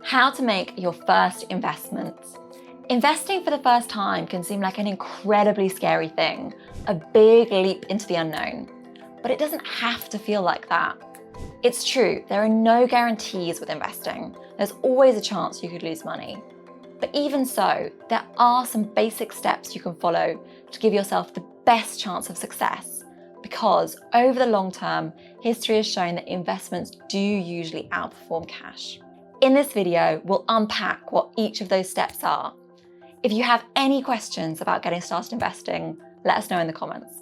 How to make your first investments. Investing for the first time can seem like an incredibly scary thing, a big leap into the unknown. But it doesn't have to feel like that. It's true, there are no guarantees with investing. There's always a chance you could lose money. But even so, there are some basic steps you can follow to give yourself the best chance of success. Because over the long term, history has shown that investments do usually outperform cash. In this video, we'll unpack what each of those steps are. If you have any questions about getting started investing, let us know in the comments.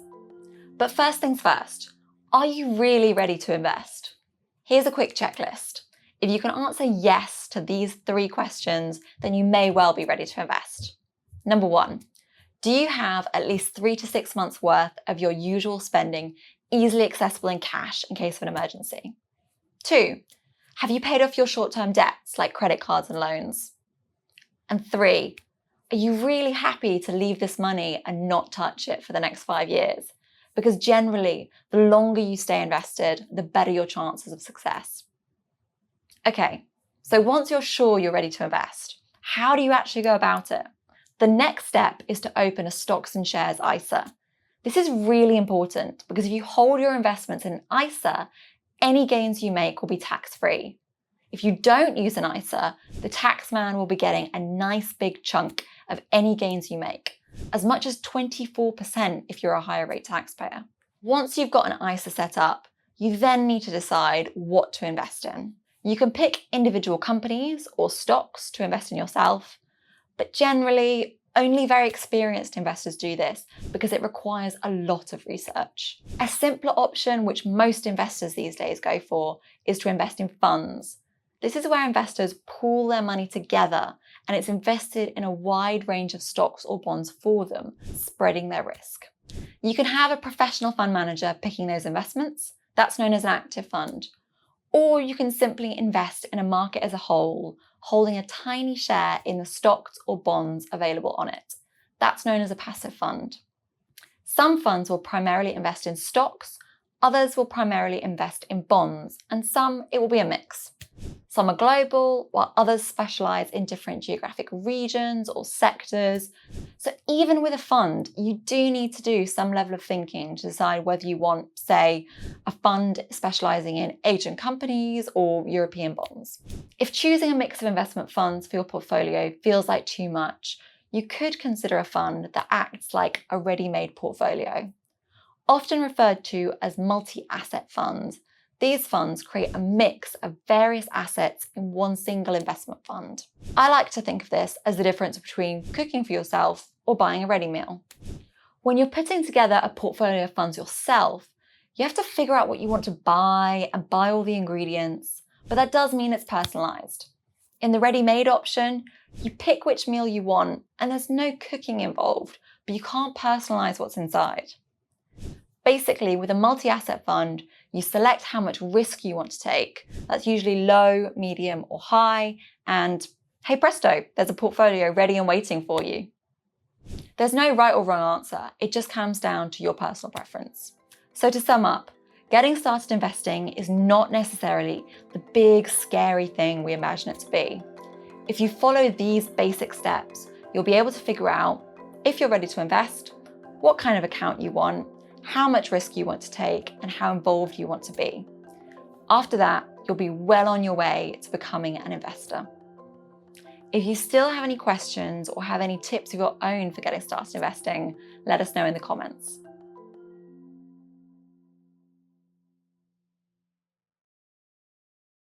But first things first, are you really ready to invest? Here's a quick checklist. If you can answer yes to these 3 questions, then you may well be ready to invest. Number 1, do you have at least 3 to 6 months worth of your usual spending easily accessible in cash in case of an emergency? 2, have you paid off your short-term debts like credit cards and loans? And 3, are you really happy to leave this money and not touch it for the next 5 years? Because generally, the longer you stay invested, the better your chances of success. Okay, so once you're sure you're ready to invest, how do you actually go about it? The next step is to open a stocks and shares ISA. This is really important because if you hold your investments in an ISA, any gains you make will be tax-free. If you don't use an ISA, the taxman will be getting a nice big chunk of any gains you make, as much as 24% if you're a higher rate taxpayer. Once you've got an ISA set up, you then need to decide what to invest in. You can pick individual companies or stocks to invest in yourself, but generally, only very experienced investors do this because it requires a lot of research. A simpler option, which most investors these days go for, is to invest in funds. This is where investors pool their money together and it's invested in a wide range of stocks or bonds for them, spreading their risk. You can have a professional fund manager picking those investments. That's known as an active fund. Or you can simply invest in a market as a whole, holding a tiny share in the stocks or bonds available on it. That's known as a passive fund. Some funds will primarily invest in stocks, others will primarily invest in bonds, and some it will be a mix. Some are global, while others specialize in different geographic regions or sectors. So even with a fund, you do need to do some level of thinking to decide whether you want, say, a fund specializing in Asian companies or European bonds. If choosing a mix of investment funds for your portfolio feels like too much, you could consider a fund that acts like a ready-made portfolio. Often referred to as multi-asset funds, these funds create a mix of various assets in one single investment fund. I like to think of this as the difference between cooking for yourself or buying a ready meal. When you're putting together a portfolio of funds yourself, you have to figure out what you want to buy and buy all the ingredients, but that does mean it's personalized. In the ready-made option, you pick which meal you want and there's no cooking involved, but you can't personalize what's inside. Basically, with a multi-asset fund, you select how much risk you want to take. That's usually low, medium, or high, and hey presto, there's a portfolio ready and waiting for you. There's no right or wrong answer, it just comes down to your personal preference. So to sum up, getting started investing is not necessarily the big, scary thing we imagine it to be. If you follow these basic steps, you'll be able to figure out if you're ready to invest, what kind of account you want, how much risk you want to take, and how involved you want to be. After that, you'll be well on your way to becoming an investor. If you still have any questions or have any tips of your own for getting started investing, let us know in the comments.